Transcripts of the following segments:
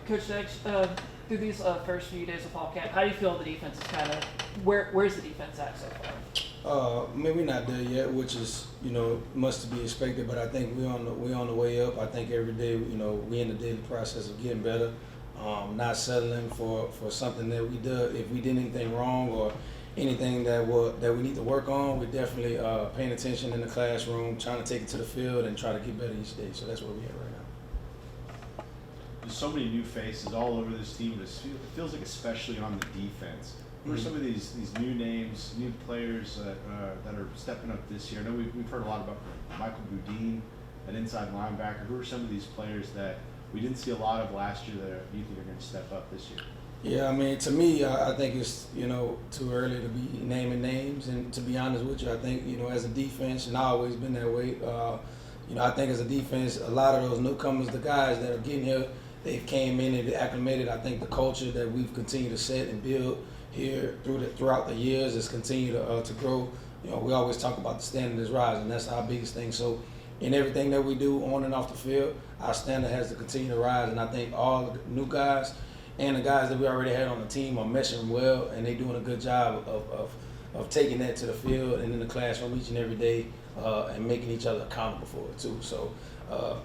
Coach Dex, through these first few days of fall camp, how do you feel the defense is kind of where's the defense at so far? I mean, we're not there yet, which is much to be expected. But I think we're on the way up. I think every day, we in the daily process of getting better, not settling for something that we do. If we did anything wrong or anything that we need to work on, we're definitely paying attention in the classroom, trying to take it to the field and try to get better each day. So that's where we at right now. There's so many new faces all over this team. It feels like, especially on the defense. Who are some of these new names, new players that are stepping up this year? I know we've heard a lot about Michael Boudin, an inside linebacker. Who are some of these players that we didn't see a lot of last year that you think are going to step up this year? Yeah, I mean, to me, I think it's too early to be naming names. And to be honest with you, I think as a defense, and I've always been that way. I think as a defense, a lot of those newcomers, the guys that are getting here, they've came in and acclimated. I think the culture that we've continued to set and build here throughout the years has continued to grow. We always talk about the standard is rising. That's our biggest thing. So in everything that we do on and off the field, our standard has to continue to rise. And I think all the new guys and the guys that we already had on the team are meshing well, and they're doing a good job of taking that to the field and in the classroom each and every day and making each other accountable for it too. So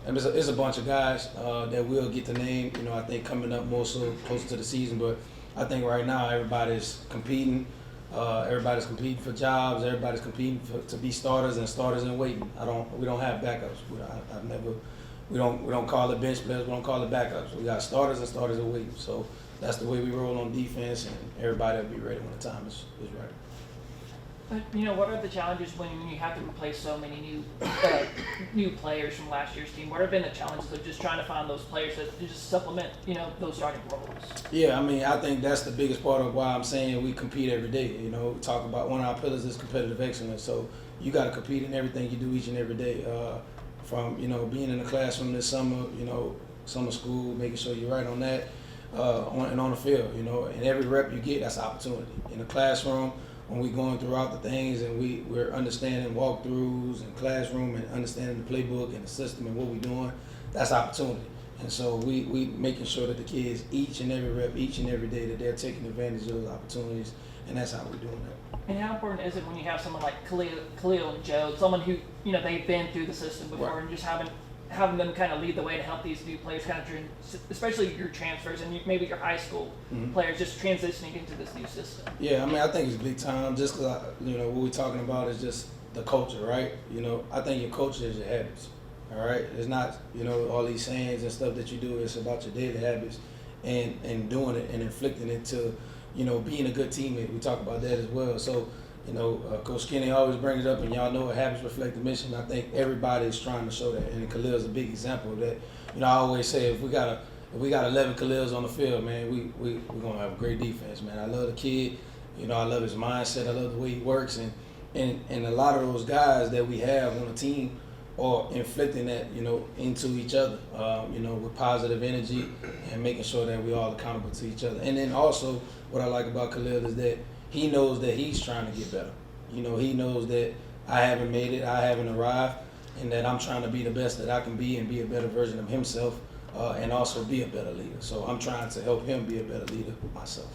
and it's a bunch of guys that we'll get to name, I think coming up more so closer to the season. But I think right now everybody's competing. Everybody's competing for jobs. Everybody's competing to be starters and starters in waiting. We don't have backups. We don't call it bench players. We don't call it backups. We got starters and starters in waiting. So that's the way we roll on defense, and everybody will be ready when the time is right. What are the challenges when you have to replace so many new players from last year's team? What have been the challenges of just trying to find those players that just supplement, those starting roles? Yeah, I mean, I think that's the biggest part of why I'm saying we compete every day. We talk about one of our pillars is competitive excellence. So you got to compete in everything you do each and every day. From being in the classroom this summer, summer school, making sure you're right on that, on the field. And every rep you get, that's an opportunity. In the classroom, when we're going throughout the things and we're understanding walkthroughs and classroom and understanding the playbook and the system and what we're doing, that's opportunity. And so we making sure that the kids, each and every rep, each and every day, that they're taking advantage of those opportunities, and that's how we're doing that. And how important is it when you have someone like Khalil and Joe, someone who, they've been through the system before, right, and just having them kind of lead the way to help these new players kind of, especially your transfers and maybe your high school players just transitioning into this new system? Yeah, I mean, I think it's big time just because, what we're talking about is just the culture, right? I think your culture is your habits, all right? It's not, all these sayings and stuff that you do. It's about your daily habits and doing it and inflicting it to, being a good teammate. We talk about that as well. So, Coach Kenny always brings it up, and y'all know habits reflect the mission. I think everybody is trying to show that, and Khalil's a big example of that. I always say if we got 11 Khalils on the field, man, we're gonna have a great defense, man. I love the kid, I love his mindset, I love the way he works, and a lot of those guys that we have on the team are inflicting that, into each other, with positive energy and making sure that we're all accountable to each other. And then also, what I like about Khalil is that he knows that he's trying to get better. He knows that I haven't made it, I haven't arrived, and that I'm trying to be the best that I can be and be a better version of himself, and also be a better leader. So I'm trying to help him be a better leader myself.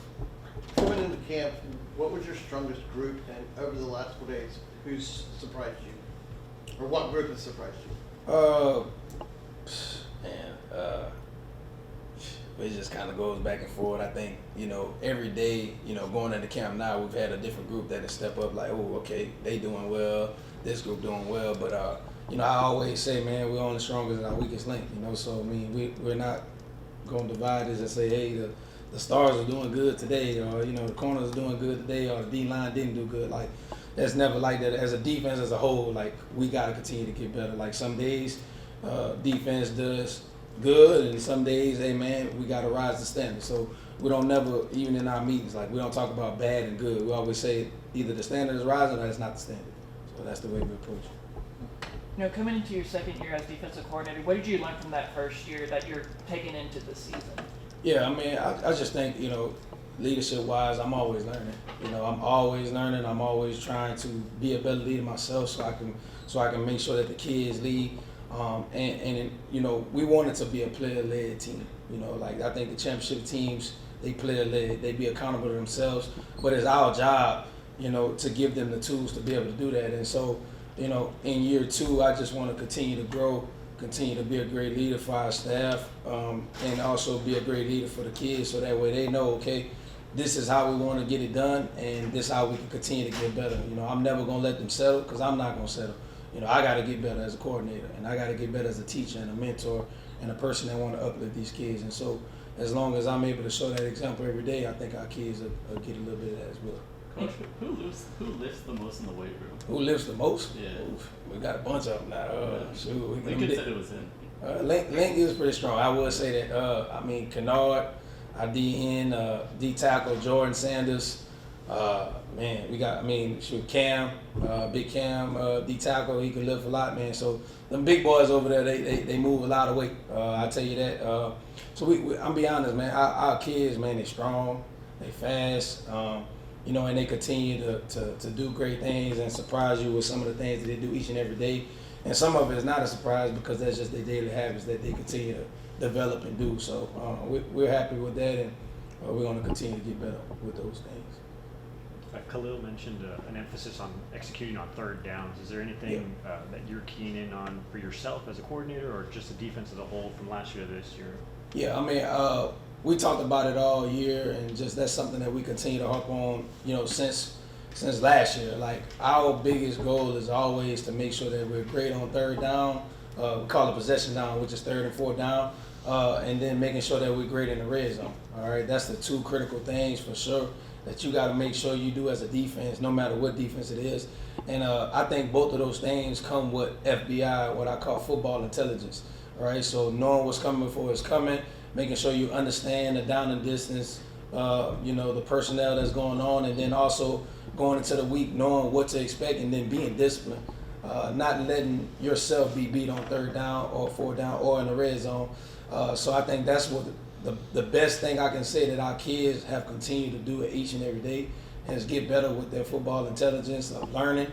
Coming into camp, what was your strongest group, and over the last 4 days, who's surprised you? Or what group has surprised you? It just kind of goes back and forth. I think, every day, going into camp now, we've had a different group that has stepped up like, oh, okay, they doing well, this group doing well. But, I always say, man, we're only strongest in our weakest link, So, I mean, we're not going to divide this and say, hey, the stars are doing good today, or, the corners are doing good today, or the D-line didn't do good. Like, that's never like that. As a defense as a whole, like, we got to continue to get better. Like, some days defense does good, and some days, hey man, we got to rise the standard. So we don't never, even in our meetings, like we don't talk about bad and good. We always say either the standard is rising or it's not the standard. So that's the way we approach it. Coming into your second year as defensive coordinator, what did you learn from that first year that you're taking into the season? Yeah, I mean, I just think, leadership-wise, I'm always learning. I'm always learning. I'm always trying to be a better leader myself, so I can make sure that the kids lead And you know, we want it to be a player-led team. You know, like I think the championship teams, they player-led, they be accountable to themselves, but it's our job, you know, to give them the tools to be able to do that. And so, you know, in year 2, I just want to continue to grow, continue to be a great leader for our staff, and also be a great leader for the kids, so that way they know, okay, this is how we want to get it done, and this is how we can continue to get better. You know, I'm never going to let them settle, because I'm not going to settle. You know, I got to get better as a coordinator, and I got to get better as a teacher and a mentor and a person that want to uplift these kids. And so as long as I'm able to show that example every day, I think our kids will get a little bit of that as well. Coach, who lifts the most in the weight room? Who lifts the most? Yeah. Oof, we got a bunch of them now. Shoot, Lincoln said it was him. Link is pretty strong. I would say that. I mean, Kennard, our DN, D tackle, Jordan Sanders. Man, we got. I mean, shoot, Cam, Big Cam, D tackle. He can lift a lot, man. So them big boys over there, they move a lot of weight. I tell you that. So I'm be honest, man. Our kids, man, they strong, they fast. You know, and they continue to do great things and surprise you with some of the things that they do each and every day. And some of it is not a surprise because that's just their daily habits that they continue to develop and do. So we're happy with that, and we're going to continue to get better with those things. Khalil mentioned an emphasis on executing on third downs. Is there anything that you're keen in on for yourself as a coordinator, or just the defense as a whole from last year to this year? Yeah, I mean, we talked about it all year, and just that's something that we continue to harp on, you know, since last year. Like, our biggest goal is always to make sure that we're great on third down. We call it possession down, which is third and fourth down, and then making sure that we're great in the red zone. All right, that's the 2 critical things for sure that you got to make sure you do as a defense, no matter what defense it is. And I think both of those things come with FBI, what I call football intelligence. All right, so knowing what's coming before it's coming, making sure you understand the down and distance, you know, the personnel that's going on, and then also going into the week knowing what to expect and then being disciplined, not letting yourself be beat on third down or fourth down or in the red zone. So I think that's what the best thing I can say that our kids have continued to do each and every day is get better with their football intelligence of learning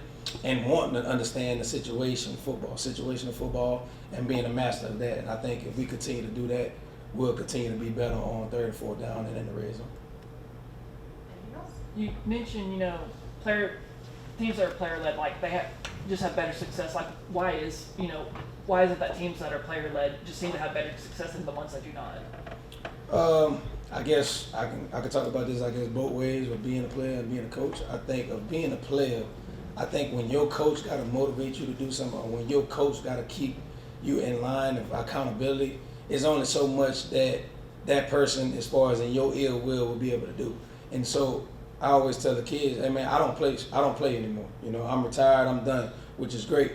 and wanting to understand the situational football, and being a master of that. And I think if we continue to do that, we'll continue to be better on third and fourth down and in the red zone. You mentioned, you know, teams that are player-led, like they just have better success. Like, why is it that teams that are player-led just seem to have better success than the ones that do not? I guess I can talk about this, I guess, both ways, with being a player and being a coach. I think of being a player, I think when your coach got to motivate you to do something, or when your coach got to keep you in line of accountability, it's only so much that person, as far as in your ill will be able to do. And so I always tell the kids, hey man, I don't play anymore. You know, I'm retired, I'm done, which is great.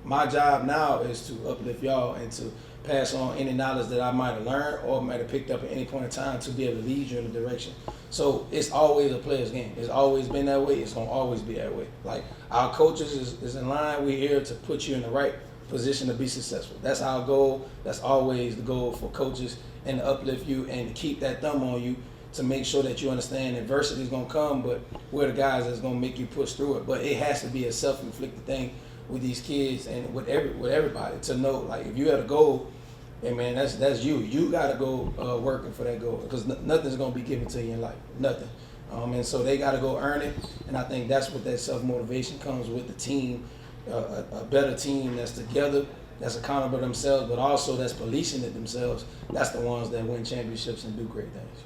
My job now is to uplift y'all and to pass on any knowledge that I might have learned or might have picked up at any point in time to be able to lead you in a direction. So it's always a player's game. It's always been that way. It's going to always be that way. Like, our coaches is in line. We're here to put you in the right position to be successful. That's our goal. That's always the goal for coaches, and to uplift you and to keep that thumb on you to make sure that you understand adversity is going to come, but we're the guys that's going to make you push through it. But it has to be a self-inflicted thing with these kids and with everybody to know, like, if you have a goal, hey man, that's you. You got to go working for that goal, because nothing's going to be given to you in life. Nothing. And so they got to go earn it. And I think that's what that self-motivation comes with the team, a better team that's together, that's accountable to themselves, but also that's policing it themselves. That's the ones that win championships and do great things.